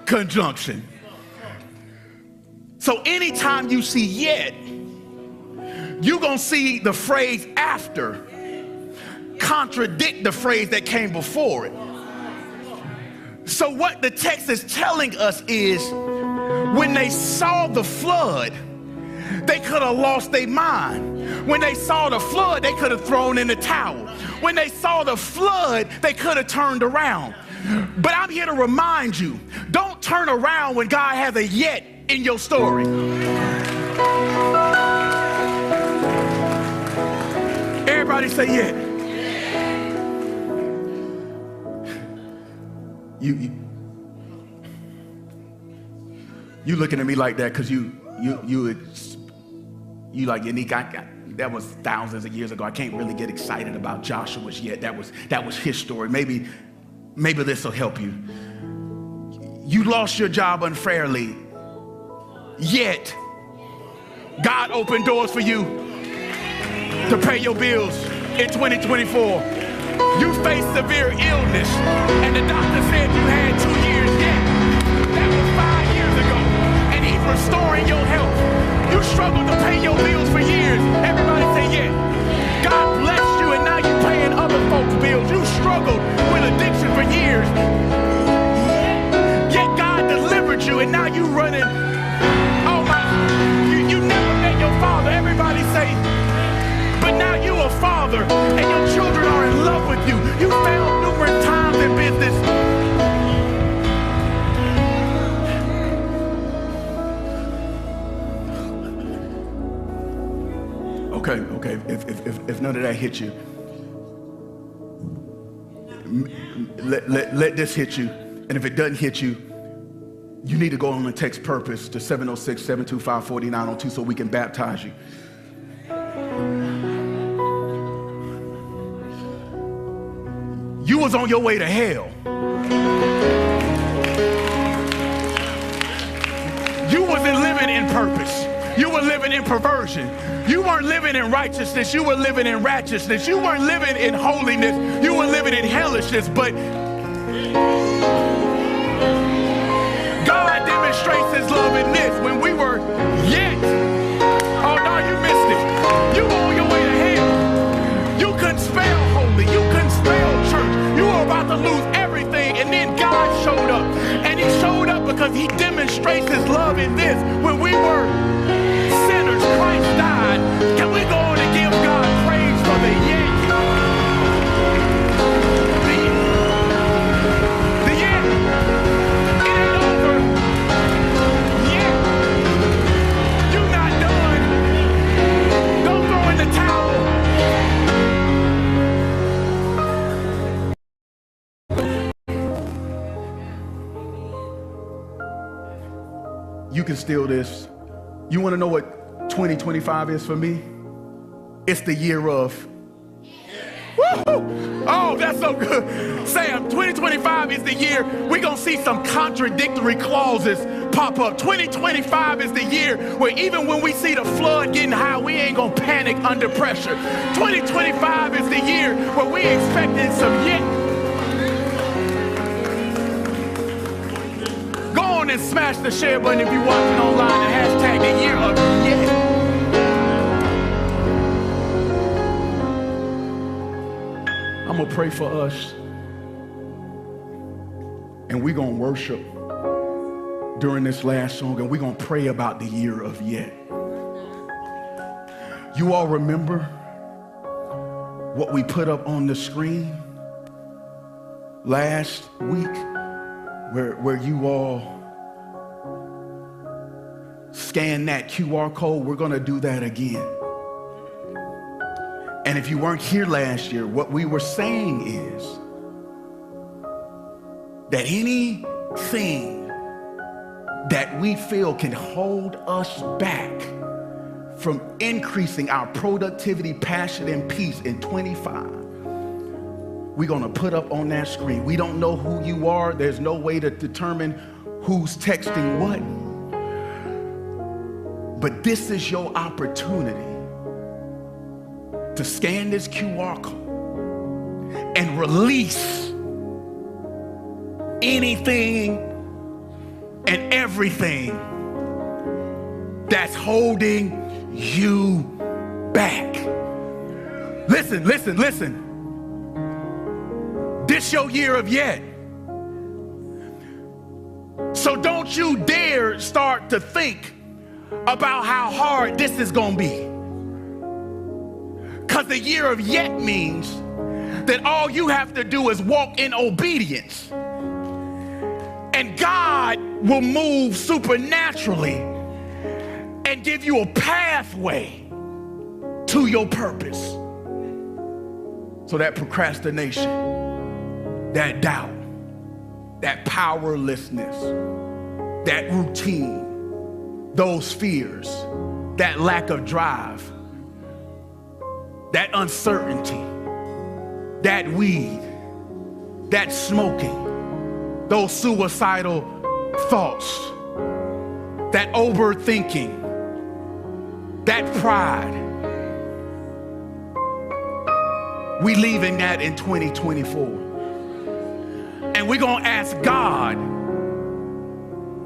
conjunction. So anytime you see yet, you're going to see the phrase after contradict the phrase that came before it. So what the text is telling us is when they saw the flood, they could have lost their mind. When they saw the flood, they could have thrown in the towel. When they saw the flood, they could have turned around. But I'm here to remind you, don't turn around when God has a yet in your story. Everybody say yet. You looking at me like that because you like, Yannik, that was thousands of years ago. I can't really get excited about Joshua's yet. That was his story. Maybe this will help you. You lost your job unfairly, yet God opened doors for you to pay your bills in 2024. You faced severe illness, and the doctor said you had 2 years yet. That was 5 years ago, and he's restoring your health. You struggled to pay your bills for years. Everybody say yeah. God blessed you, and now you're paying other folks' bills. You struggled with addiction for years. Yet God delivered you, and now you running. Oh my, you never met your father. Everybody say, but now you a father, and your children are in love with you. You failed numerous times in business. Okay. If none of that hit you, let this hit you. And if it doesn't hit you, you need to go on and text purpose to 706-725-4902 so we can baptize you. You was on your way to hell. You wasn't living in purpose. You were living in perversion. You weren't living in righteousness. You were living in righteousness. You weren't living in holiness. You were living in hellishness. But God demonstrates his love in this. When we were yet, oh no, you missed it. You were on your way to hell. You couldn't spell holy. You couldn't spell church. You were about to lose everything. And then God showed up. And he showed up because he demonstrates his love in this. When we were sinners, Christ died. Can we go on and give God praise for the yet? The yet. It ain't over yet. You're not done. Don't throw in the towel. You can steal this. You want to know what 2025 is for me? It's the year of. Woo! Oh, that's so good. Sam, 2025 is the year we're going to see some contradictory clauses pop up. 2025 is the year where even when we see the flood getting high, we ain't going to panic under pressure. 2025 is the year where we expecting some yet. Go on and smash the share button if you're watching online and hashtag the year of yet. I'm going to pray for us, and we're going to worship during this last song, and we're going to pray about the year of yet. You all remember what we put up on the screen last week, where you all scan that QR code? We're going to do that again. And if you weren't here last year, what we were saying is that anything that we feel can hold us back from increasing our productivity, passion, and peace in 25, we're going to put up on that screen. We don't know who you are. There's no way to determine who's texting what. But this is your opportunity to scan this QR code and release anything and everything that's holding you back. Listen. This your year of yet. So don't you dare start to think about how hard this is going to be. Because the year of yet means that all you have to do is walk in obedience. And God will move supernaturally and give you a pathway to your purpose. So that procrastination, that doubt, that powerlessness, that routine, those fears, that lack of drive, that uncertainty, that weed, that smoking, those suicidal thoughts, that overthinking, that pride. We leaving that in 2024. And we're going to ask God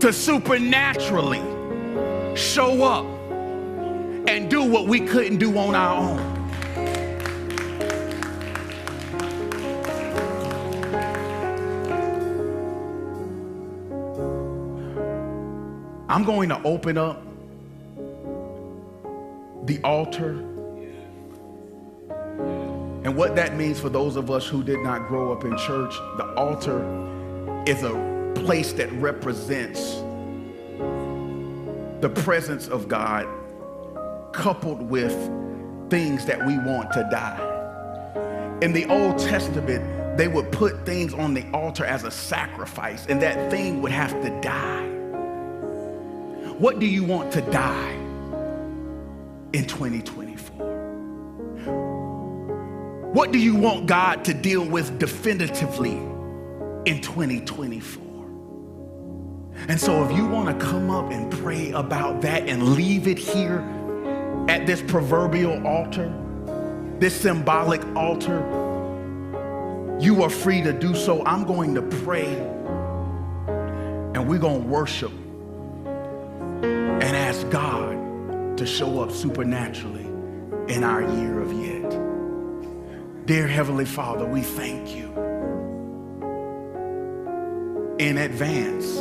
to supernaturally show up and do what we couldn't do on our own. I'm going to open up the altar. And what that means for those of us who did not grow up in church, the altar is a place that represents the presence of God coupled with things that we want to die. In the Old Testament, they would put things on the altar as a sacrifice, and that thing would have to die. What do you want to die in 2024? What do you want God to deal with definitively in 2024? And so if you want to come up and pray about that and leave it here at this proverbial altar, this symbolic altar, you are free to do so. I'm going to pray and we're going to worship and ask God to show up supernaturally in our year of yet. Dear Heavenly Father, we thank you in advance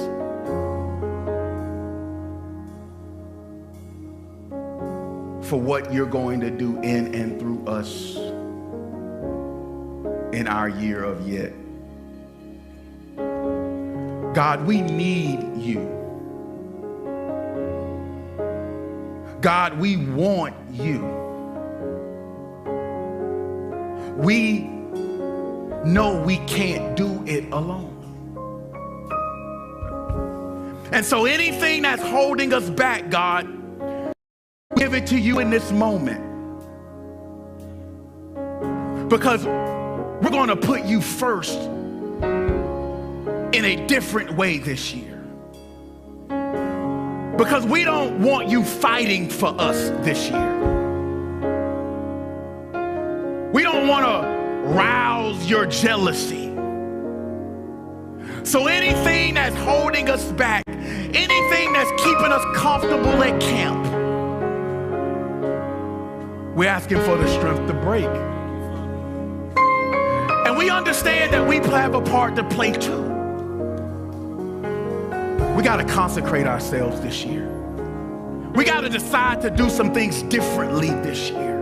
for what you're going to do in and through us in our year of yet. God, we need you. God, we want you. We know we can't do it alone. And so anything that's holding us back, God, give it to you in this moment. Because we're going to put you first in a different way this year. Because we don't want you fighting for us this year. We don't want to rouse your jealousy. So anything that's holding us back, anything that's keeping us comfortable at camp, we're asking for the strength to break. And we understand that we have a part to play too. We got to consecrate ourselves this year. We got to decide to do some things differently this year.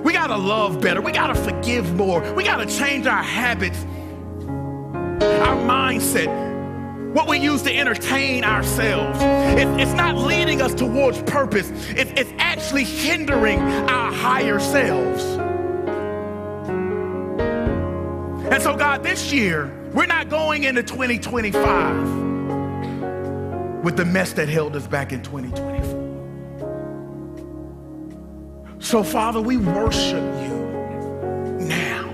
We got to love better. We got to forgive more. We got to change our habits, our mindset, what we use to entertain ourselves. It's not leading us towards purpose. It's actually hindering our higher selves. And so, God, this year, we're not going into 2025 with the mess that held us back in 2024. So, Father, we worship you now.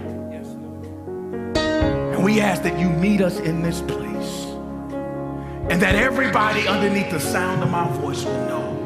And we ask that you meet us in this place. And that everybody underneath the sound of my voice will know